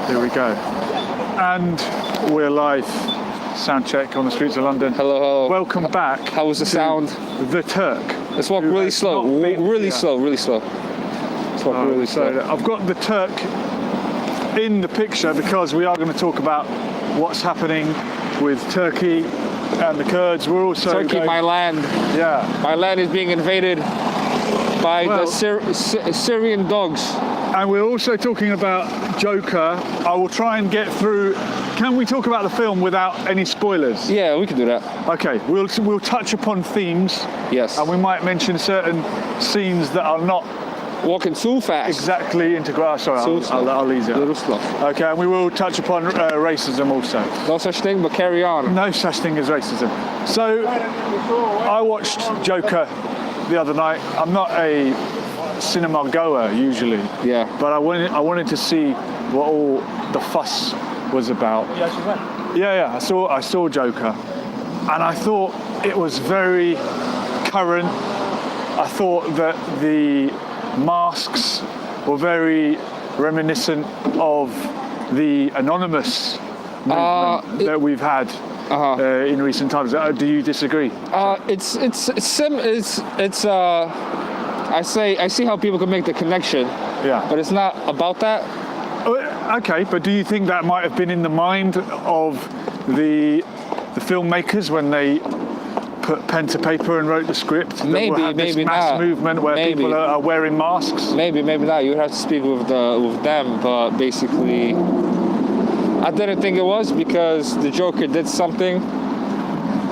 Here we go. And we're live. Sound check on the streets of London. Hello, hello. Welcome back. How was the sound? The Turk. Let's walk really slow. Really slow. Let's walk really slow. I've got the Turk in the picture because we are going to talk about what's happening with Turkey and the Kurds. We're also Turkey, my land. Yeah. My land is being invaded by the Syrian dogs. And we're also talking about Joker. I will try and get through. Can we talk about the film without any spoilers? Yeah, we can do that. Okay, we'll touch upon themes. Yes. And we might mention certain scenes that are not walking too fast. Exactly into grass. Sorry, I'll ease it. Little slow. Okay, and we will touch upon racism also. No such thing, but carry on. No such thing as racism. So, I watched Joker the other night. I'm not a cinema goer usually. Yeah. But I wanted to see what all the fuss was about. You actually went? Yeah. I saw Joker, and I thought it was very current. I thought that the masks were very reminiscent of the anonymous movement that we've had in recent times. Do you disagree? I see how people can make the connection. Yeah. But it's not about that. Okay, but do you think that might have been in the mind of the filmmakers when they put pen to paper and wrote the script? Maybe this mass not. movement where people are wearing masks? Maybe not. You would have to speak with them, but basically, I didn't think it was because the Joker did something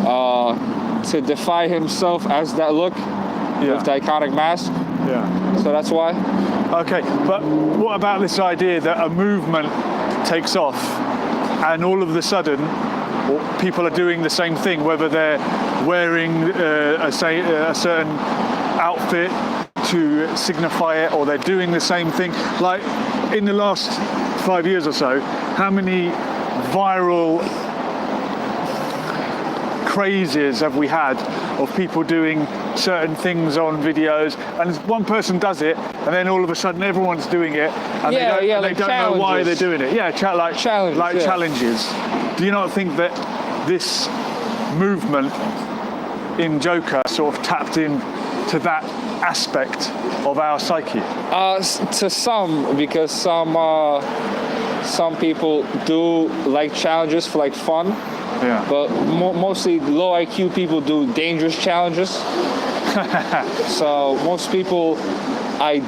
to defy himself as that look with the iconic mask. Yeah. So that's why. Okay, but what about this idea that a movement takes off and all of a sudden people are doing the same thing, whether they're wearing a certain outfit to signify it, or they're doing the same thing? Like in the last 5 years or so, how many viral crazes have we had of people doing certain things on videos, and one person does it and then all of a sudden everyone's doing it, and they don't know why they're doing it. Challenges. Do you not think that this movement in Joker sort of tapped in to that aspect of our psyche? To some, because some people do like challenges for like fun. Yeah. But mostly low IQ people do dangerous challenges. So most people, I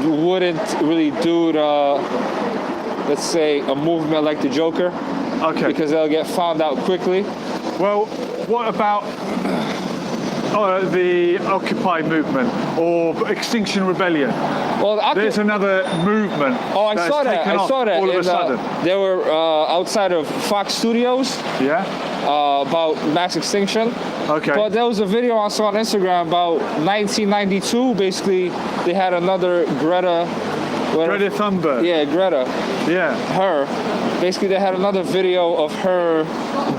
wouldn't really do let's say a movement like the Joker. Okay. Because they'll get found out quickly. Well, what about the Occupy movement or Extinction Rebellion? Well, there's another movement. Oh, I saw that. All of a sudden. They were outside of Fox Studios. Yeah. About mass extinction. Okay. But there was a video I saw on Instagram about 1992. Basically, they had another Greta Thunberg. Yeah, Greta. Yeah. Her. Basically, they had another video of her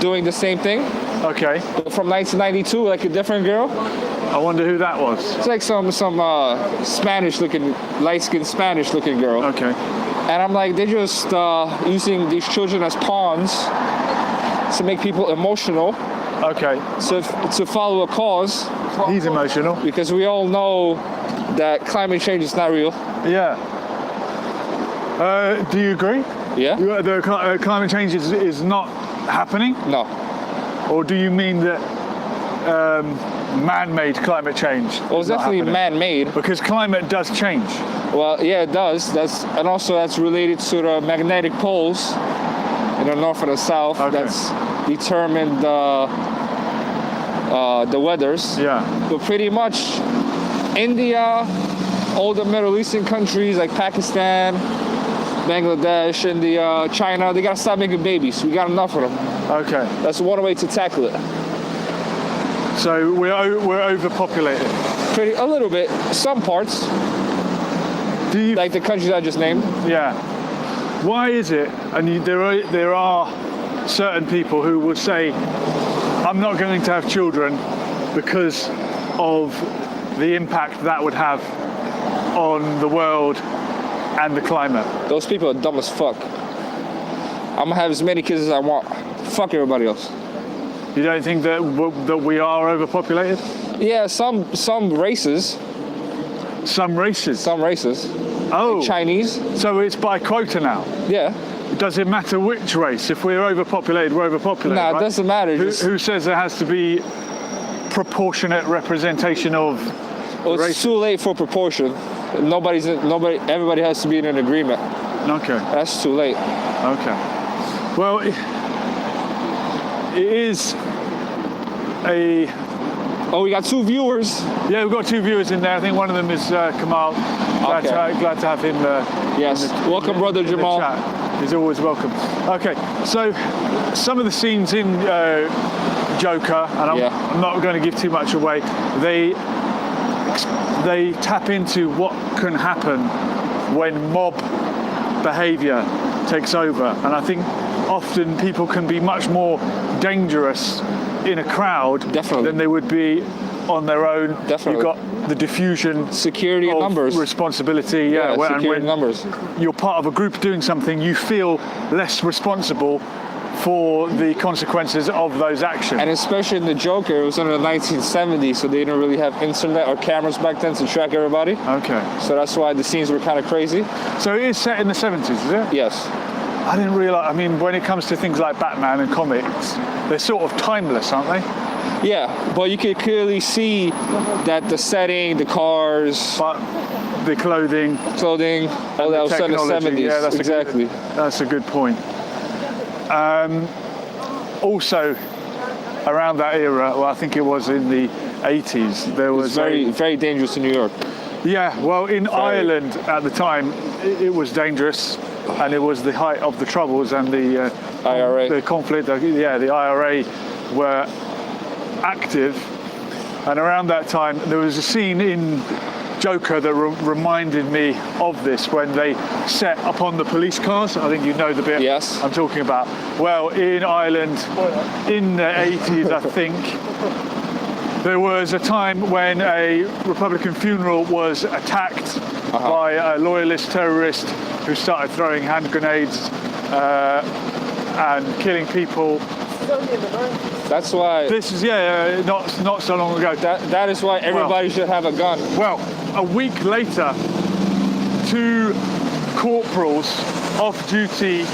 doing the same thing. Okay. From 1992, like a different girl. I wonder who that was. It's like some Spanish-looking, light-skinned Spanish-looking girl. Okay. And I'm like, they're just using these children as pawns to make people emotional. Okay. So to follow a cause. He's emotional. Because we all know that climate change is not real. Yeah. Do you agree? Yeah. The climate change is not happening? No. Or do you mean that man-made climate change? Well, it's definitely man-made. Because climate does change. Well, yeah, it does. And also that's related to the magnetic poles in the north and the south. Okay. That's determined the weathers. Yeah. But pretty much India, all the Middle Eastern countries like Pakistan, Bangladesh, India, China, they gotta stop making babies. We got enough of them. Okay. That's one way to tackle it. So we're overpopulated. A little bit. Some parts. Like the countries I just named. Yeah. Why is it? And there are certain people who will say, "I'm not going to have children because of the impact that would have on the world and the climate." Those people are dumb as fuck. I'm gonna have as many kids as I want. Fuck everybody else. You don't think that we are overpopulated? Yeah, some races. Some races. Some races. Oh. Like Chinese. So it's by quota now? Yeah. Does it matter which race? If we're overpopulated, we're overpopulated. No, right? it doesn't matter. Who says there has to be proportionate representation of Well, it's races? too late for proportion. Everybody has to be in an agreement. Okay. That's too late. Okay. Well, it is a... Oh, we got 2 viewers. Yeah, we've got 2 viewers in there. I think one of them is Kamal. Glad to have him. Yes. Welcome, brother Jamal. Chat. He's always welcome. Okay, so some of the scenes in Joker, and I'm not going to give too much away, they tap into what can happen when mob behaviour takes over. And I think often people can be much more dangerous in a crowd than they would be on their own. Definitely. You've got the diffusion, security of in numbers, responsibility. Yeah, security in numbers. You're part of a group doing something, you feel less responsible for the consequences of those actions. And especially in the Joker, it was in the 1970s, so they didn't really have internet or cameras back then to track everybody. Okay. So that's why the scenes were kind of crazy. So it is set in the 70s, is it? Yes. I didn't realise. I mean, when it comes to things like Batman and comics, they're sort of timeless, aren't they? Yeah, but you can clearly see that the setting, the cars, but the clothing, all that was set in the 70s. Yeah, exactly. That's a good point. Also, around that era, well, I think it was in the 80s, there was very dangerous in New York. Yeah, well, in Ireland at the time, it was dangerous, and it was the height of the Troubles and the IRA, the conflict. The IRA were active, and around that time, there was a scene in Joker that reminded me of this when they set upon the police cars. I think you know the bit I'm talking about. Well, in Ireland, in the 80s, I think, there was a time when a Republican funeral was attacked by a loyalist terrorist who started throwing hand grenades and killing people. That's why. This is not so long ago. That is why everybody should have a gun. Well, a week later, 2 corporals, off-duty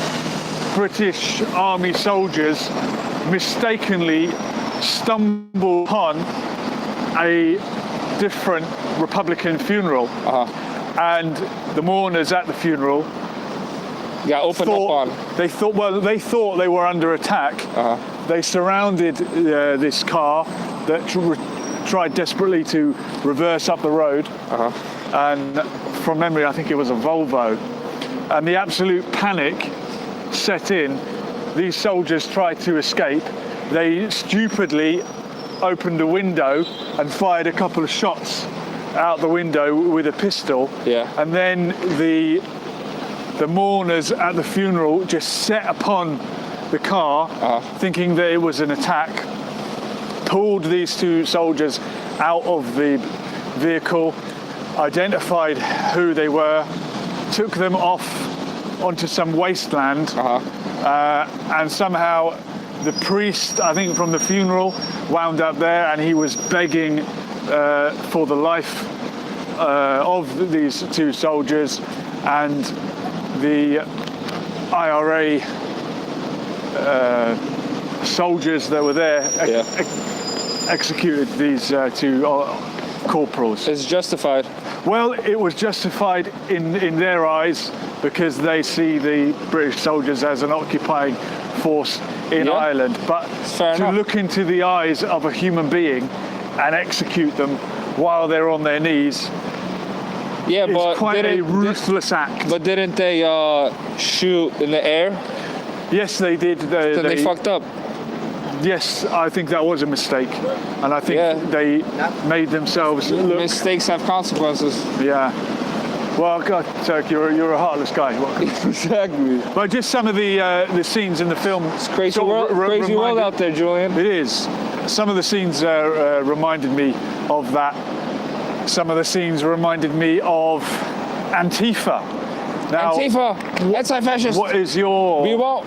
British Army soldiers, mistakenly stumble upon a different Republican funeral, and the mourners at the funeral opened up on. They thought they were under attack. They surrounded this car that tried desperately to reverse up the road, and from memory, I think it was a Volvo. And the absolute panic set in. These soldiers tried to escape. They stupidly opened a window and fired a couple of shots out the window with a pistol. And then the mourners at the funeral just set upon the car, thinking that it was an attack, pulled these 2 soldiers out of the vehicle, identified who they were, took them off onto some wasteland, and somehow the priest, I think from the funeral, wound up there, and he was begging for the life of these 2 soldiers, and the IRA soldiers that were there executed these 2 corporals. It's justified. Well, it was justified in their eyes because they see the British soldiers as an occupying force in Ireland. But to look into the eyes of a human being and execute them while they're on their knees, it's quite a ruthless act. But didn't they shoot in the air? Yes, they did. So they fucked up. Yes, I think that was a mistake, and I think they made themselves look. Mistakes have consequences. Yeah. Well, God, Turk, you're a heartless guy. Exactly. But just some of the scenes in the film. It's crazy world out there, Julian. It is. Some of the scenes reminded me of that. Some of the scenes reminded me of Antifa. Now, Antifa, anti-fascist. what is your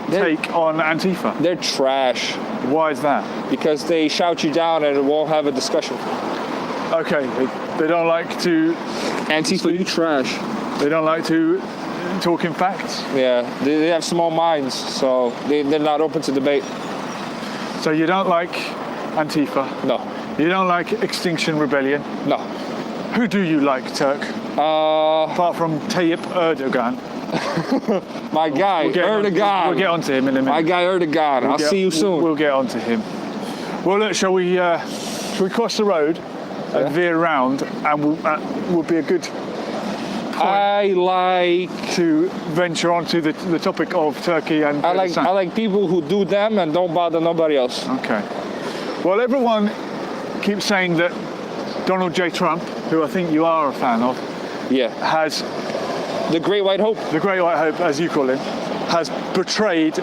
They're- take on Antifa? They're trash Why is that? because they shout you down and it won't have a discussion. Okay, they don't like to. Antifa, you trash. They don't like to talk in facts. Yeah, they have small minds, so they're not open to debate. So you don't like Antifa. No, You don't like Extinction Rebellion. no. Who do you like, Turk? Apart from Tayyip Erdogan. My guy, Erdogan. We'll get onto him in a minute. My guy, Erdogan. I'll see you soon. We'll get onto him. Well, look, shall we cross the road and veer around, and will be a good I like to venture onto the topic of Turkey and Kurdistan. I like people who do them and don't bother nobody else. Okay. Well, everyone keeps saying that Donald J. Trump, who I think you are a fan of, Yeah. has The Great White Hope. the Great White Hope, as you call him, has betrayed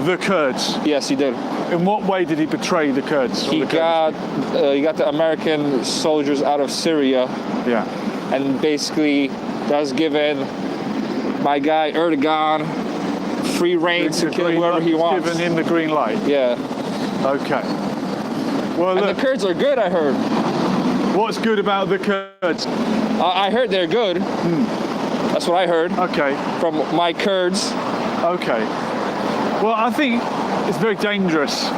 the Kurds. Yes, he did. In what way did he betray the Kurds? He got the American soldiers out of Syria, Yeah. and basically that's given my guy Erdogan free reign to kill whoever he wants. Given him the green light. Yeah. Okay. Well, And look, the Kurds are good, I heard. what's good about the Kurds? I heard they're good. That's what I heard Okay. from my Kurds. Okay. Well, I think it's very dangerous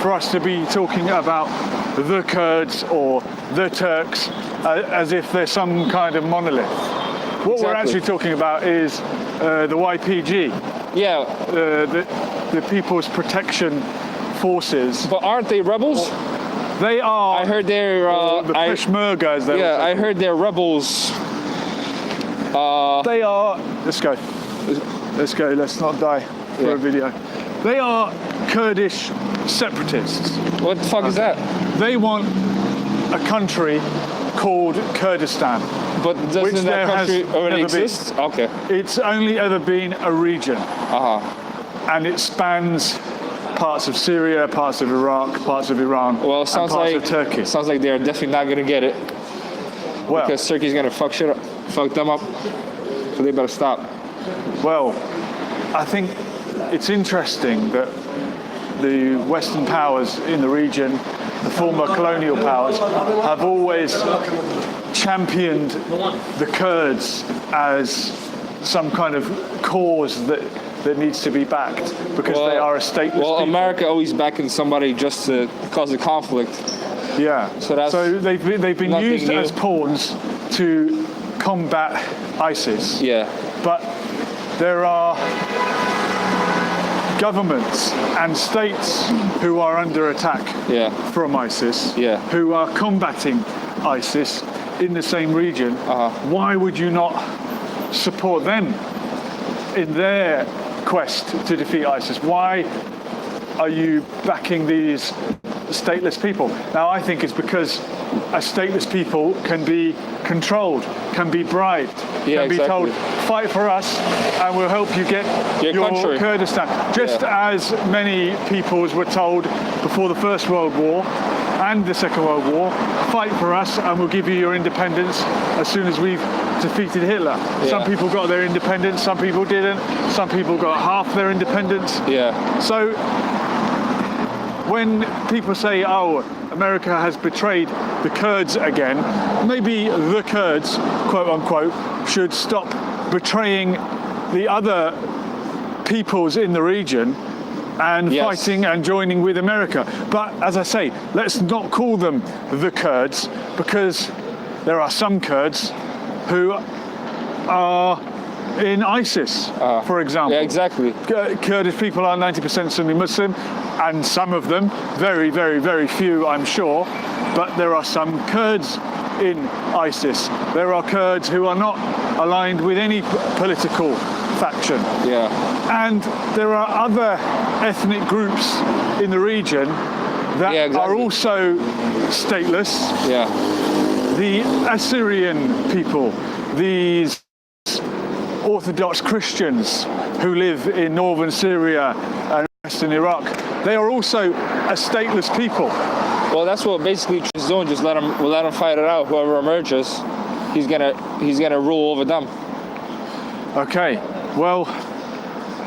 for us to be talking about the Kurds or the Turks as if they're some kind of monolith. What we're Exactly. actually talking about is the YPG, Yeah, the People's Protection Forces. but aren't they rebels? They are I heard they're. the Peshmerga, as they're Yeah, also I heard they're rebels. They are. Let's go. Let's go. Let's not die for Yeah. a video. They are Kurdish separatists. What the fuck is that? They want a country called Kurdistan. But Which doesn't there that country has already never been. exist? Okay. It's only ever been a region, Uh huh. and it spans parts of Syria, parts of Iraq, parts of Iran, Well, it and sounds parts like of Turkey. sounds like they're definitely not gonna get it Well, because Turkey's gonna fuck them up. So they better stop. well, I think it's interesting that the Western powers in the region, the former colonial powers, have always championed the Kurds as some kind of cause that needs to be backed because they are a stateless Well, people. America always backing somebody just to cause a conflict. Yeah. So they've been nothing used new. as pawns to combat ISIS. Yeah. But there are governments and states who are under attack Yeah. from ISIS, Yeah. who are combating ISIS in the same region. Uh-huh. Why would you not support them in their quest to defeat ISIS? Why are you backing these stateless people? Now, I think it's because a stateless people can be controlled, can be bribed, Yeah, can be told, exactly. fight for us and we'll help you get Your country. Kurdistan. Just as many peoples were told before the First World War and the Second World War, fight for us and we'll give you your independence as soon as we've defeated Hitler. Some Yeah. people got their independence, some people didn't, some people got half their independence. Yeah. So when people say, oh, America has betrayed the Kurds again, maybe the Kurds, quote unquote, should stop betraying the other peoples in the region and Yes. fighting and joining with America. But as I say, let's not call them the Kurds because there are some Kurds who are in ISIS, for example. Yeah, exactly. Kurdish people are 90% Sunni Muslim, and some of them, very, very, very few, I'm sure, but there are some Kurds in ISIS. There are Kurds who are not aligned with any political faction. Yeah. And there are other ethnic groups in the region that Yeah, exactly. are also stateless. Yeah. The Assyrian people, these Orthodox Christians who live in northern Syria and western Iraq, they are also a stateless people. Well, that's what basically Trump's doing. Just let him fight it out. Whoever emerges, he's gonna rule over them. Okay, well,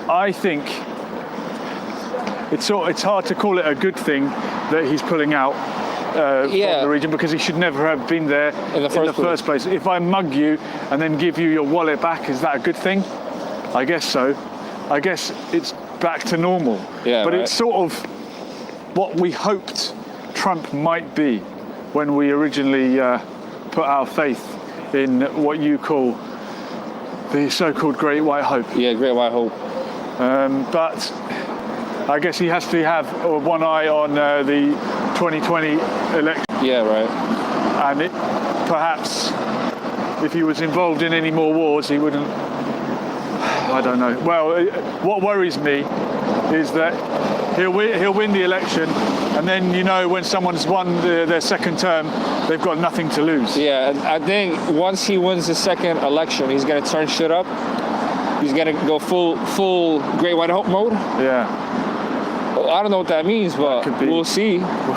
I think it's hard to call it a good thing that he's pulling out from the region, because he should never have been there in the first place. If I mug you and then give you your wallet back, is that a good thing? I guess so. I guess it's back to normal. Yeah, but right. it's sort of what we hoped Trump might be when we originally put our faith in what you call the so-called Great White Hope. Yeah, Great White Hope. But I guess he has to have one eye on the 2020 election. Yeah, right. And perhaps if he was involved in any more wars, he wouldn't. I don't know. Well, what worries me is that he'll win the election, and then, you know, when someone's won their second term, they've got nothing to lose. Yeah, and I think once he wins the second election, he's gonna turn shit up. He's gonna go full Great White Hope mode. Yeah. I don't know what that means, but we'll see. We'll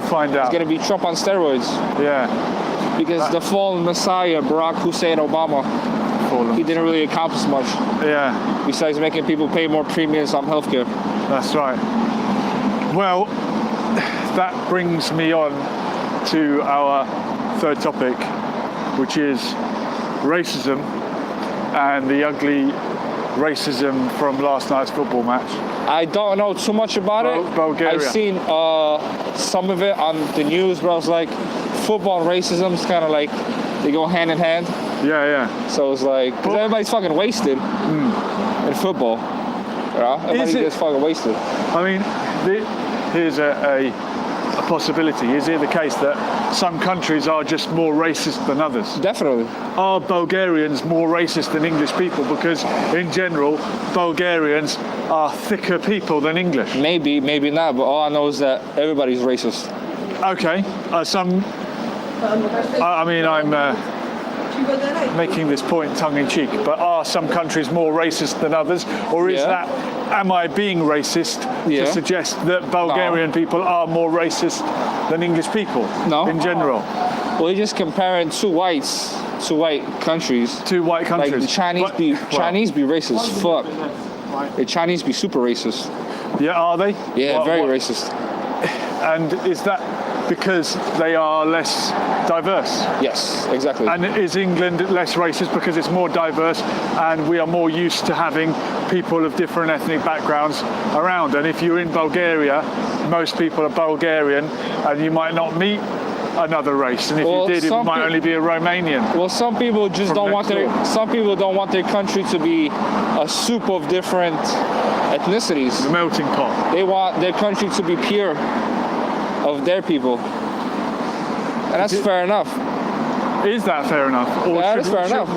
find out. It's gonna be Trump on steroids. Yeah. Because the fallen Messiah, Barack Hussein Obama, he didn't really accomplish much. Yeah. Besides making people pay more premiums on healthcare. That's right. Well, that brings me on to our third topic, which is racism and the ugly racism from last night's football match. I don't know too much about it. Bulgaria. I've seen some of it on the news, but I was like, football and racism is kind of like, they go hand in hand. Yeah. So it's like, because everybody's fucking wasted in football. Yeah? Everybody gets fucking wasted. I mean, here's a possibility. Is it the case that some countries are just more racist than others? Definitely. Are Bulgarians more racist than English people? Because in general, Bulgarians are thicker people than English. Maybe not, but all I know is that everybody's racist. Okay. I'm making this point tongue-in-cheek, but are some countries more racist than others? Or is am I being racist to suggest that Bulgarian people are more racist than English people in general? Well, you're just comparing two white countries. Two white countries. Like the Chinese be racist. Fuck. The Chinese be super racist. Yeah, are they? Yeah, very racist. And is that because they are less diverse? Yes, exactly. And is England less racist because it's more diverse and we are more used to having people of different ethnic backgrounds around? And if you're in Bulgaria, most people are Bulgarian, and you might not meet another race, and if you did, it might only be a Romanian. Well, some people just don't want their country to be a soup of different ethnicities. The melting pot. They want their country to be pure of their people. And that's fair enough. Is that fair enough? Or that is fair enough.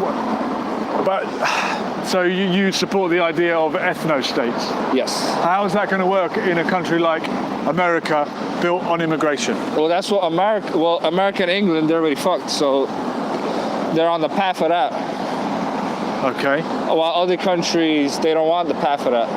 But so you support the idea of ethno-states? Yes. How is that going to work in a country like America, built on immigration? Well, that's what America and England, they're already fucked, so they're on the path of that. Okay. While other countries, they don't want the path of that.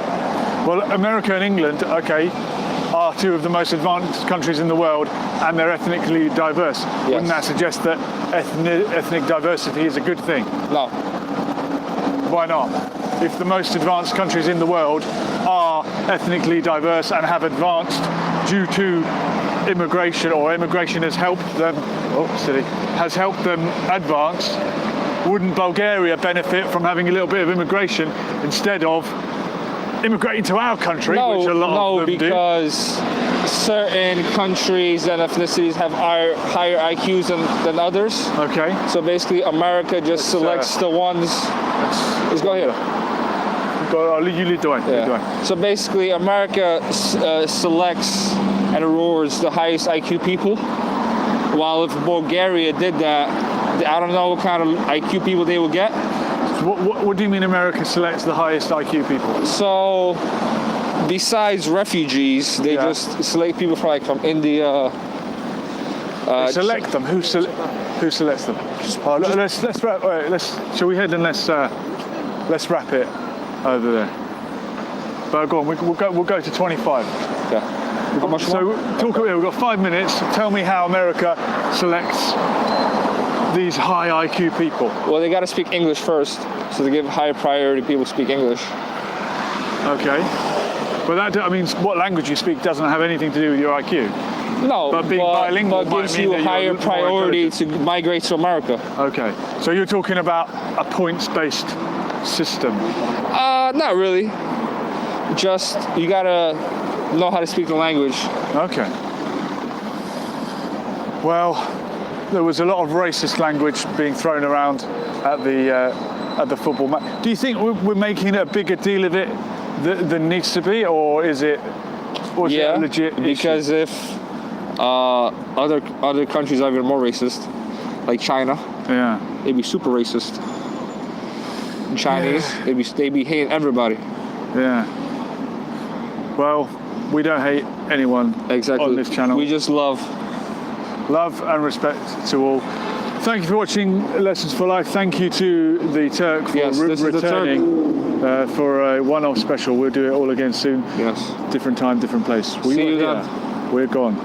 Well, America and England, are two of the most advanced countries in the world, and they're ethnically diverse. Yes. Wouldn't that suggest that ethnic diversity is a good thing? No. Why not? If the most advanced countries in the world are ethnically diverse and have advanced due to immigration, or immigration has helped them, advance, wouldn't Bulgaria benefit from having a little bit of immigration instead of immigrating to our country, which a lot of them do? No, because certain countries and ethnicities have higher IQs than others. Okay. So basically, America just selects the ones. Let's go here. You lead the way. So basically, America selects and rewards the highest IQ people. While if Bulgaria did that, I don't know what kind of IQ people they would get. What do you mean America selects the highest IQ people? So, besides refugees, they just select people from India. They select them. Who selects them? Let's wrap. Shall we head and let's wrap it over there. But go on. We'll go to 25. Yeah. How much more? So we've got 5 minutes. Tell me how America selects these high IQ people? Well, they got to speak English first, so they give high priority people who speak English. Okay. But that, I mean, what language you speak doesn't have anything to do with your IQ. No, but being bilingual but gives you a higher priority to migrate to America. Okay. So you're talking about a points-based system? Not really. Just you gotta know how to speak the language. Okay. Well, there was a lot of racist language being thrown around at the football match. Do you think we're making a bigger deal of it than needs to be, or is it a legit issue? Because if other countries are even more racist, like China, they'd be super racist. And Chinese, they'd be hating everybody. Yeah. Well, we don't hate anyone on this channel. We just love and respect to all. Thank you for watching Lessons for Life. Thank you to the Turk for returning for a one-off special. We'll do it all again soon. Yes. Different time, different place. See you then. We're gone.